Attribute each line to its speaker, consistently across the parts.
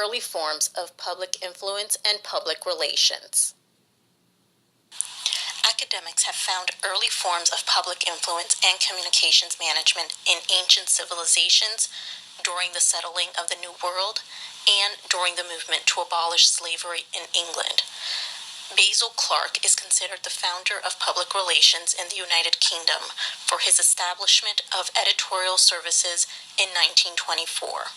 Speaker 1: early forms of public influence and public relations. Academics have found early forms of public influence and communications management in ancient civilizations, during the settling of the New World, and during the movement to abolish slavery in England. Basil Clark is considered the founder of public relations in the United Kingdom for his establishment of editorial services in 1924.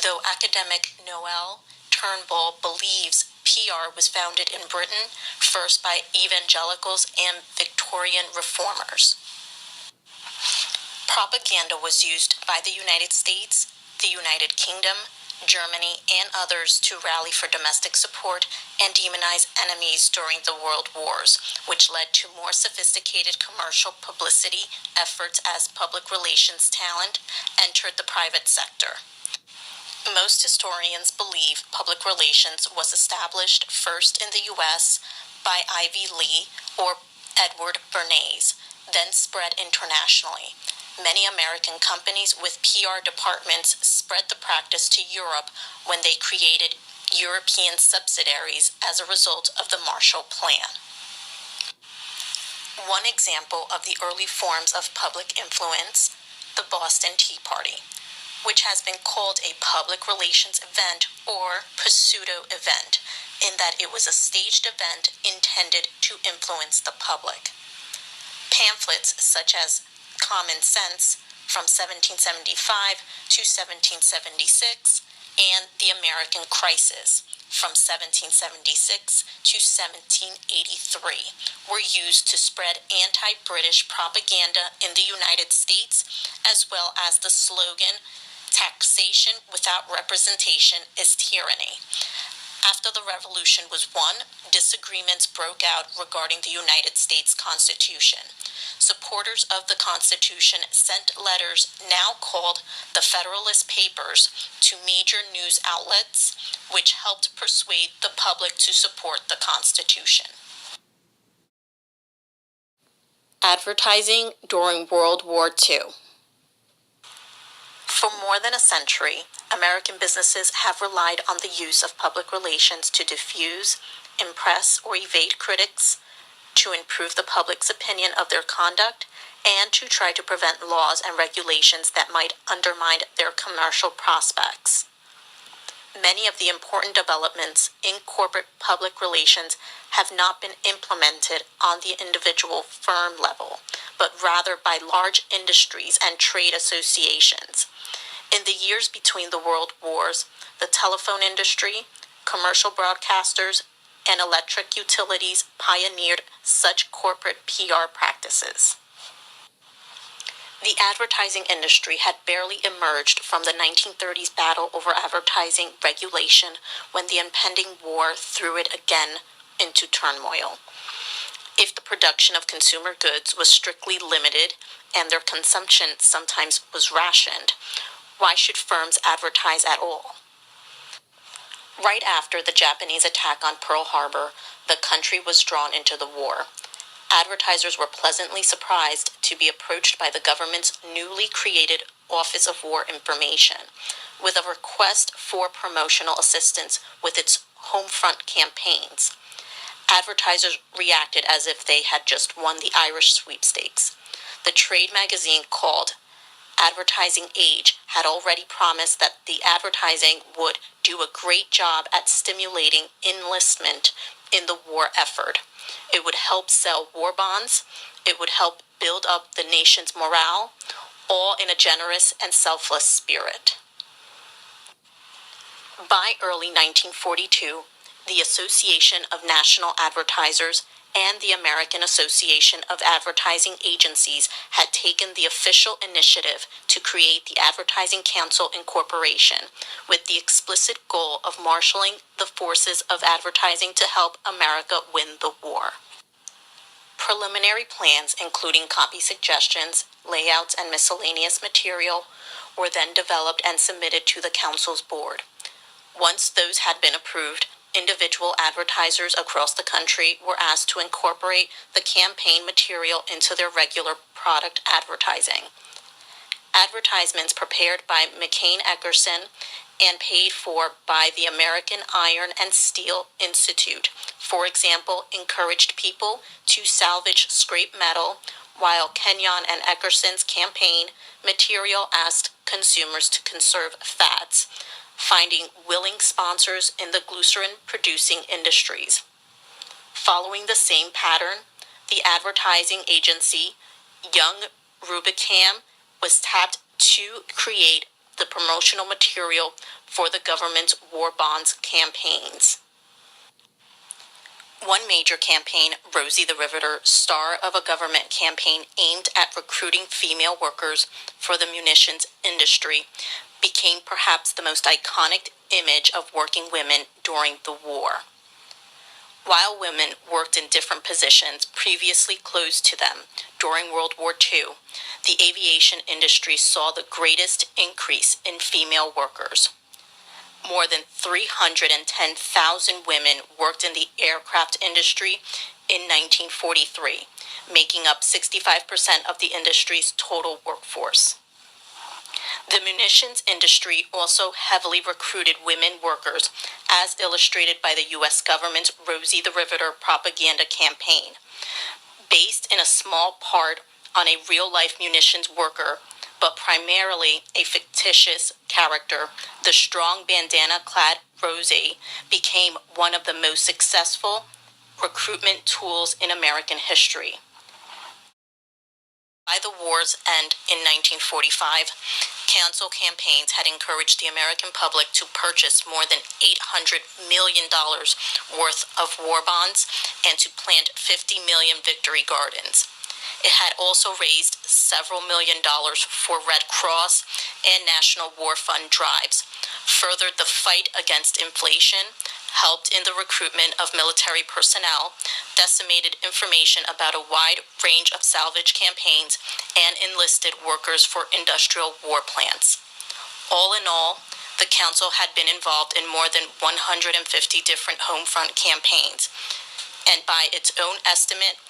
Speaker 1: Though academic Noel Turnbull believes PR was founded in Britain, first by evangelicals and Victorian reformers. Propaganda was used by the United States, the United Kingdom, Germany, and others to rally for domestic support and demonize enemies during the world wars, which led to more sophisticated commercial publicity efforts as public relations talent entered the private sector. Most historians believe public relations was established first in the U.S. by Ivy Lee or Edward Bernays, then spread internationally. Many American companies with PR departments spread the practice to Europe when they created European subsidiaries as a result of the Marshall Plan. One example of the early forms of public influence, the Boston Tea Party, which has been called a public relations event or pseudo-event, in that it was a staged event intended to influence the public. Pamphlets such as Common Sense from 1775 to 1776 and The American Crisis from 1776 to 1783 were used to spread anti-British propaganda in the United States, as well as the slogan, "Taxation without representation is tyranny." After the Revolution was won, disagreements broke out regarding the United States Constitution. Supporters of the Constitution sent letters, now called the Federalist Papers, to major news outlets, which helped persuade the public to support the Constitution. Advertising during World War II. For more than a century, American businesses have relied on the use of public relations to diffuse, impress, or evade critics, to improve the public's opinion of their conduct, and to try to prevent laws and regulations that might undermine their commercial prospects. Many of the important developments in corporate public relations have not been implemented on the individual firm level, but rather by large industries and trade associations. In the years between the world wars, the telephone industry, commercial broadcasters, and electric utilities pioneered such corporate PR practices. The advertising industry had barely emerged from the 1930s battle over advertising regulation when the impending war threw it again into turmoil. If the production of consumer goods was strictly limited and their consumption sometimes was rationed, why should firms advertise at all? Right after the Japanese attack on Pearl Harbor, the country was drawn into the war. Advertisers were pleasantly surprised to be approached by the government's newly created Office of War Information with a request for promotional assistance with its home front campaigns. Advertisers reacted as if they had just won the Irish sweepstakes. The trade magazine called Advertising Age had already promised that the advertising would do a great job at stimulating enlistment in the war effort. It would help sell war bonds. It would help build up the nation's morale, all in a generous and selfless spirit. By early 1942, the Association of National Advertisers and the American Association of Advertising Agencies had taken the official initiative to create the Advertising Council Incorporation with the explicit goal of marshaling the forces of advertising to help America win the war. Preliminary plans, including copy suggestions, layouts, and miscellaneous material, were then developed and submitted to the Council's board. Once those had been approved, individual advertisers across the country were asked to incorporate the campaign material into their regular product advertising. Advertisements prepared by McCain Eckerson and paid for by the American Iron and Steel Institute. For example, encouraged people to salvage scrap metal, while Kenyon and Eckerson's campaign material asked consumers to conserve fats, finding willing sponsors in the glycerin-producing industries. Following the same pattern, the advertising agency Young Rubicam was tapped to create the promotional material for the government's war bonds campaigns. One major campaign, Rosie the Riveter, star of a government campaign aimed at recruiting female workers for the munitions industry, became perhaps the most iconic image of working women during the war. While women worked in different positions previously closed to them during World War II, the aviation industry saw the greatest increase in female workers. More than 310,000 women worked in the aircraft industry in 1943, making up 65% of the industry's total workforce. The munitions industry also heavily recruited women workers, as illustrated by the U.S. government's Rosie the Riveter propaganda campaign. Based in a small part on a real-life munitions worker, but primarily a fictitious character, the strong bandana-clad Rosie became one of the most successful recruitment tools in American history. By the war's end in 1945, cancel campaigns had encouraged the American public to purchase more than $800 million worth of war bonds and to plant 50 million victory gardens. It had also raised several $1 million for Red Cross and National War Fund drives, furthered the fight against inflation, helped in the recruitment of military personnel, disseminated information about a wide range of salvage campaigns, and enlisted workers for industrial war plants. All in all, the Council had been involved in more than 150 different home front campaigns, and by its own estimate,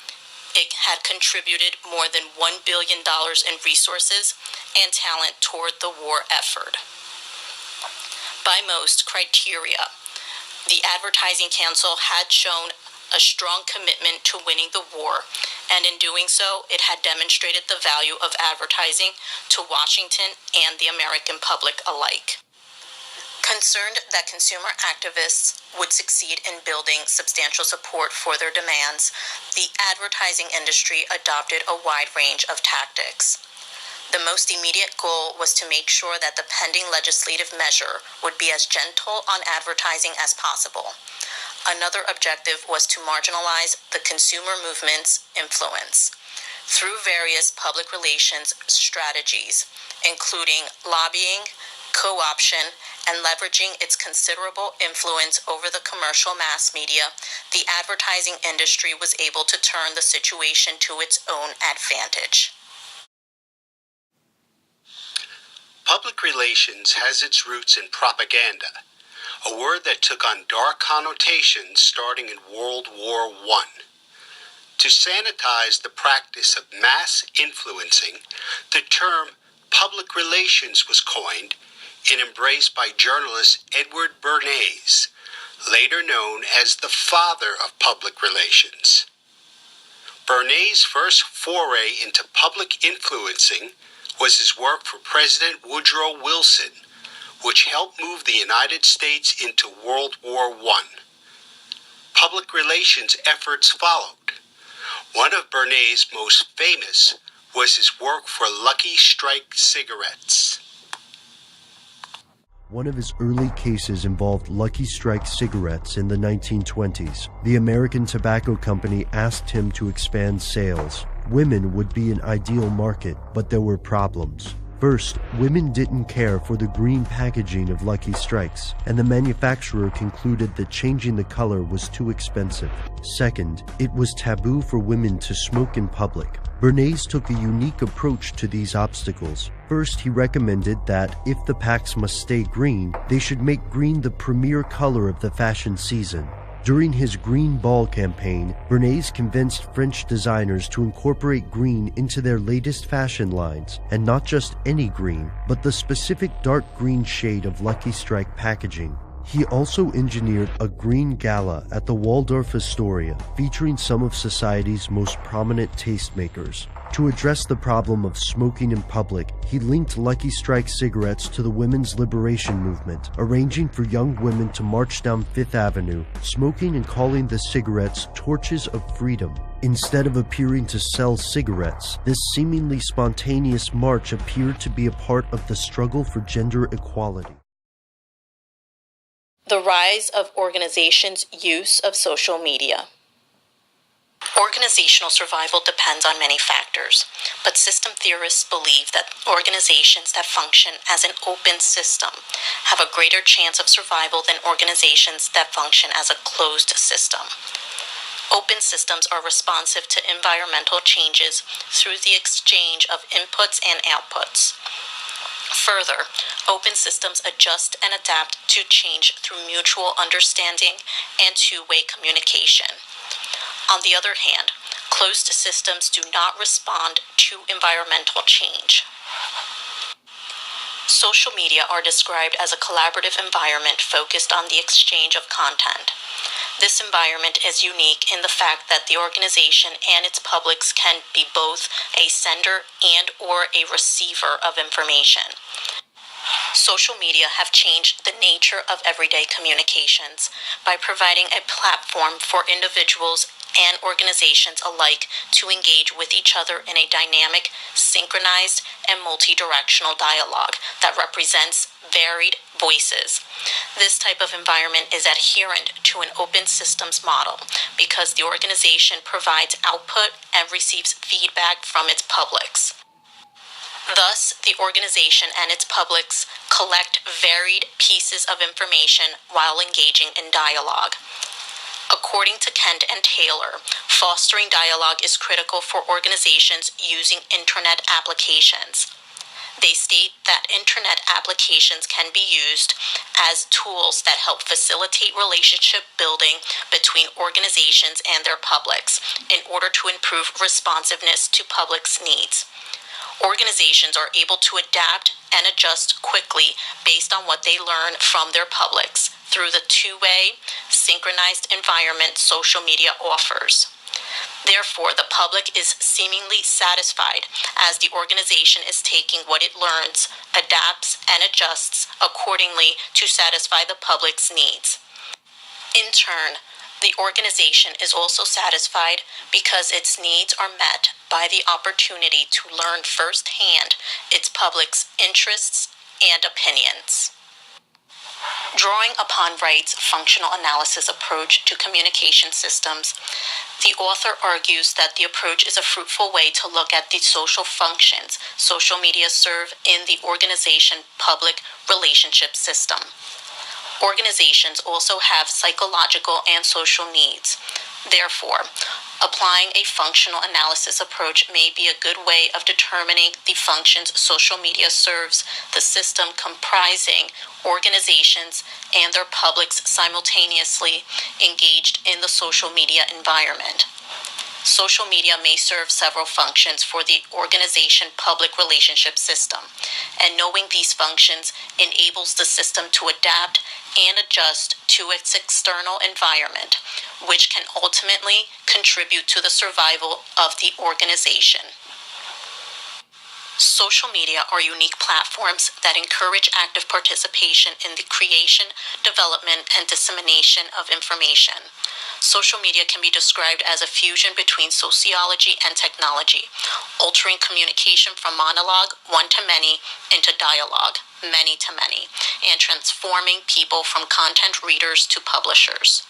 Speaker 1: it had contributed more than $1 billion in resources and talent toward the war effort. By most criteria, the Advertising Council had shown a strong commitment to winning the war, and in doing so, it had demonstrated the value of advertising to Washington and the American public alike. Concerned that consumer activists would succeed in building substantial support for their demands, the advertising industry adopted a wide range of tactics. The most immediate goal was to make sure that the pending legislative measure would be as gentle on advertising as possible. Another objective was to marginalize the consumer movement's influence through various public relations strategies, including lobbying, co-option, and leveraging its considerable influence over the commercial mass media. The advertising industry was able to turn the situation to its own advantage.
Speaker 2: Public relations has its roots in propaganda, a word that took on dark connotations starting in World War I. To sanitize the practice of mass influencing, the term public relations was coined and embraced by journalist Edward Bernays, later known as the father of public relations. Bernays' first foray into public influencing was his work for President Woodrow Wilson, which helped move the United States into World War I. Public relations efforts followed. One of Bernays' most famous was his work for Lucky Strike cigarettes.
Speaker 3: One of his early cases involved Lucky Strike cigarettes in the 1920s. The American Tobacco Company asked him to expand sales. Women would be an ideal market, but there were problems. First, women didn't care for the green packaging of Lucky Strikes, and the manufacturer concluded that changing the color was too expensive. Second, it was taboo for women to smoke in public. Bernays took a unique approach to these obstacles. First, he recommended that if the packs must stay green, they should make green the premier color of the fashion season. During his Green Ball campaign, Bernays convinced French designers to incorporate green into their latest fashion lines, and not just any green, but the specific dark green shade of Lucky Strike packaging. He also engineered a green gala at the Waldorf Astoria, featuring some of society's most prominent tastemakers. To address the problem of smoking in public, he linked Lucky Strike cigarettes to the women's liberation movement, arranging for young women to march down Fifth Avenue, smoking and calling the cigarettes torches of freedom. Instead of appearing to sell cigarettes, this seemingly spontaneous march appeared to be a part of the struggle for gender equality.
Speaker 1: The rise of organizations' use of social media. Organizational survival depends on many factors, but system theorists believe that organizations that function as an open system have a greater chance of survival than organizations that function as a closed system. Open systems are responsive to environmental changes through the exchange of inputs and outputs. Further, open systems adjust and adapt to change through mutual understanding and two-way communication. On the other hand, closed systems do not respond to environmental change. Social media are described as a collaborative environment focused on the exchange of content. This environment is unique in the fact that the organization and its publics can be both a sender and/or a receiver of information. Social media have changed the nature of everyday communications by providing a platform for individuals and organizations alike to engage with each other in a dynamic, synchronized, and multi-directional dialogue that represents varied voices. This type of environment is adherent to an open systems model because the organization provides output and receives feedback from its publics. Thus, the organization and its publics collect varied pieces of information while engaging in dialogue. According to Kent and Taylor, fostering dialogue is critical for organizations using internet applications. They state that internet applications can be used as tools that help facilitate relationship building between organizations and their publics in order to improve responsiveness to publics' needs. Organizations are able to adapt and adjust quickly based on what they learn from their publics through the two-way, synchronized environment social media offers. Therefore, the public is seemingly satisfied as the organization is taking what it learns, adapts, and adjusts accordingly to satisfy the public's needs. In turn, the organization is also satisfied because its needs are met by the opportunity to learn firsthand its public's interests and opinions. Drawing upon Wright's functional analysis approach to communication systems, the author argues that the approach is a fruitful way to look at the social functions social media serve in the organization-public relationship system. Organizations also have psychological and social needs. Therefore, applying a functional analysis approach may be a good way of determining the functions social media serves the system comprising organizations and their publics simultaneously engaged in the social media environment. Social media may serve several functions for the organization-public relationship system, and knowing these functions enables the system to adapt and adjust to its external environment, which can ultimately contribute to the survival of the organization. Social media are unique platforms that encourage active participation in the creation, development, and dissemination of information. Social media can be described as a fusion between sociology and technology, altering communication from monologue, one-to-many, into dialogue, many-to-many, and transforming people from content readers to publishers.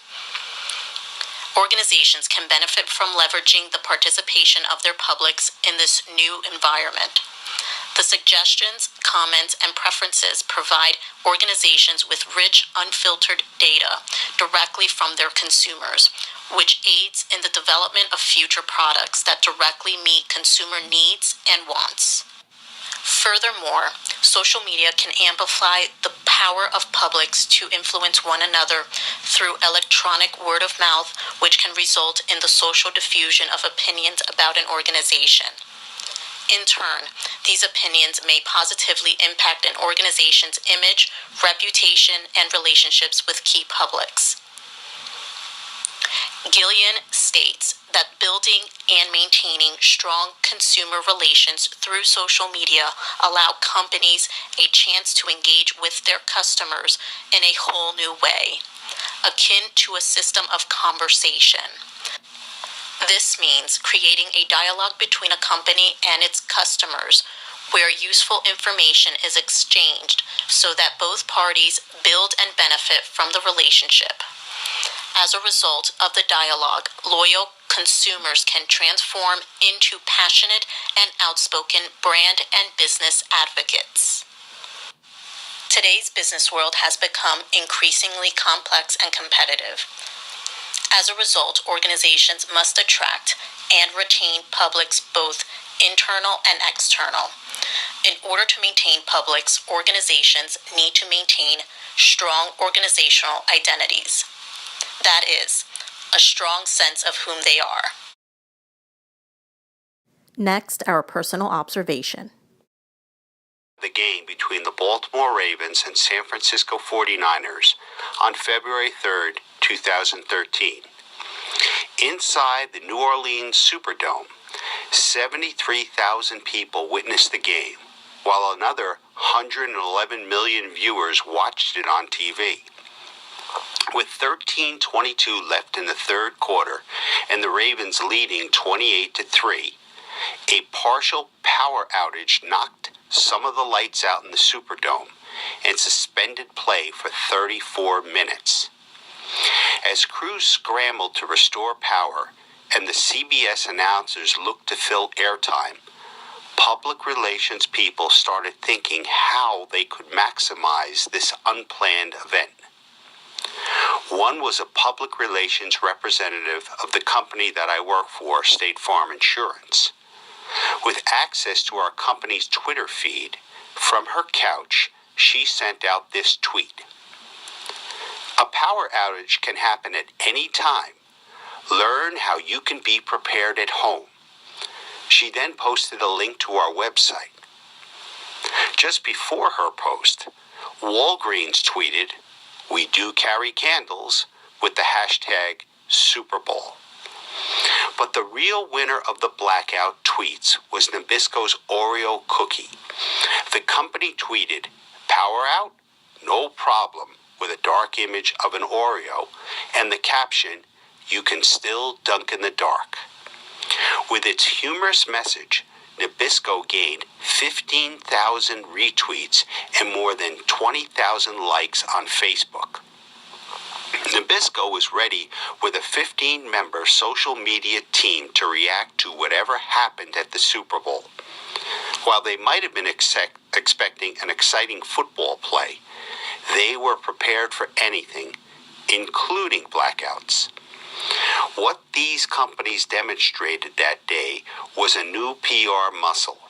Speaker 1: Organizations can benefit from leveraging the participation of their publics in this new environment. The suggestions, comments, and preferences provide organizations with rich, unfiltered data directly from their consumers, which aids in the development of future products that directly meet consumer needs and wants. Furthermore, Social media can amplify the power of publics to influence one another through electronic word of mouth, which can result in the social diffusion of opinions about an organization. In turn, these opinions may positively impact an organization's image, reputation, and relationships with key publics. Gillian states that building and maintaining strong consumer relations through social media allow companies a chance to engage with their customers in a whole new way, akin to a system of conversation. This means creating a dialogue between a company and its customers where useful information is exchanged so that both parties build and benefit from the relationship. As a result of the dialogue, loyal consumers can transform into passionate and outspoken brand and business advocates. Today's business world has become increasingly complex and competitive. As a result, organizations must attract and retain publics, both internal and external. In order to maintain publics, organizations need to maintain strong organizational identities. That is, a strong sense of whom they are. Next, our personal observation.
Speaker 2: The game between the Baltimore Ravens and San Francisco 49ers on February 3rd, 2013. Inside the New Orleans Superdome, 73,000 people witnessed the game, while another 111 million viewers watched it on TV. With 13:22 left in the third quarter and the Ravens leading 28-3, a partial power outage knocked some of the lights out in the Superdome and suspended play for 34 minutes. As crews scrambled to restore power and the CBS announcers looked to fill airtime, public relations people started thinking how they could maximize this unplanned event. One was a public relations representative of the company that I work for, State Farm Insurance. With access to our company's Twitter feed, from her couch, she sent out this tweet. A power outage can happen at any time. Learn how you can be prepared at home. She then posted a link to our website. Just before her post, Walgreens tweeted, "We do carry candles," with the hashtag Super Bowl. But the real winner of the blackout tweets was Nabisco's Oreo cookie. The company tweeted, "Power out? No problem," with a dark image of an Oreo and the caption, "You can still dunk in the dark." With its humorous message, Nabisco gained 15,000 retweets and more than 20,000 likes on Facebook. Nabisco was ready with a 15-member social media team to react to whatever happened at the Super Bowl. While they might have been expecting an exciting football play, they were prepared for anything, including blackouts. What these companies demonstrated that day was a new PR muscle,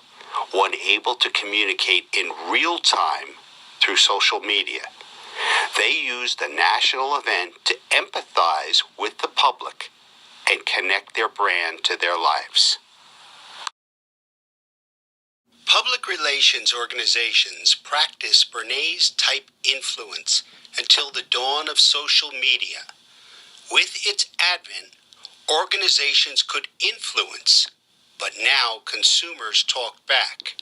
Speaker 2: one able to communicate in real time through social media. They used the national event to empathize with the public and connect their brand to their lives. Public relations organizations practiced Bernays-type influence until the dawn of social media. With its advent, organizations could influence, but now consumers talk back.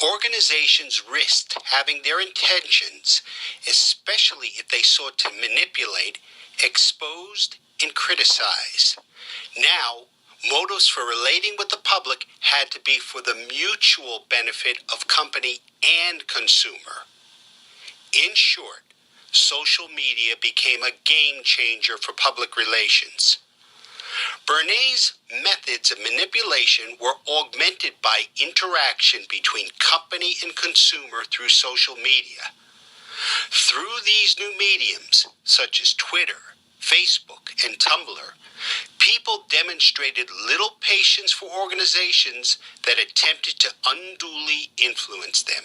Speaker 2: Organizations risked having their intentions, especially if they sought to manipulate, exposed, and criticize. Now, motives for relating with the public had to be for the mutual benefit of company and consumer. In short, social media became a game changer for public relations. Bernays' methods of manipulation were augmented by interaction between company and consumer through social media. Through these new mediums, such as Twitter, Facebook, and Tumblr, people demonstrated little patience for organizations that attempted to unduly influence them.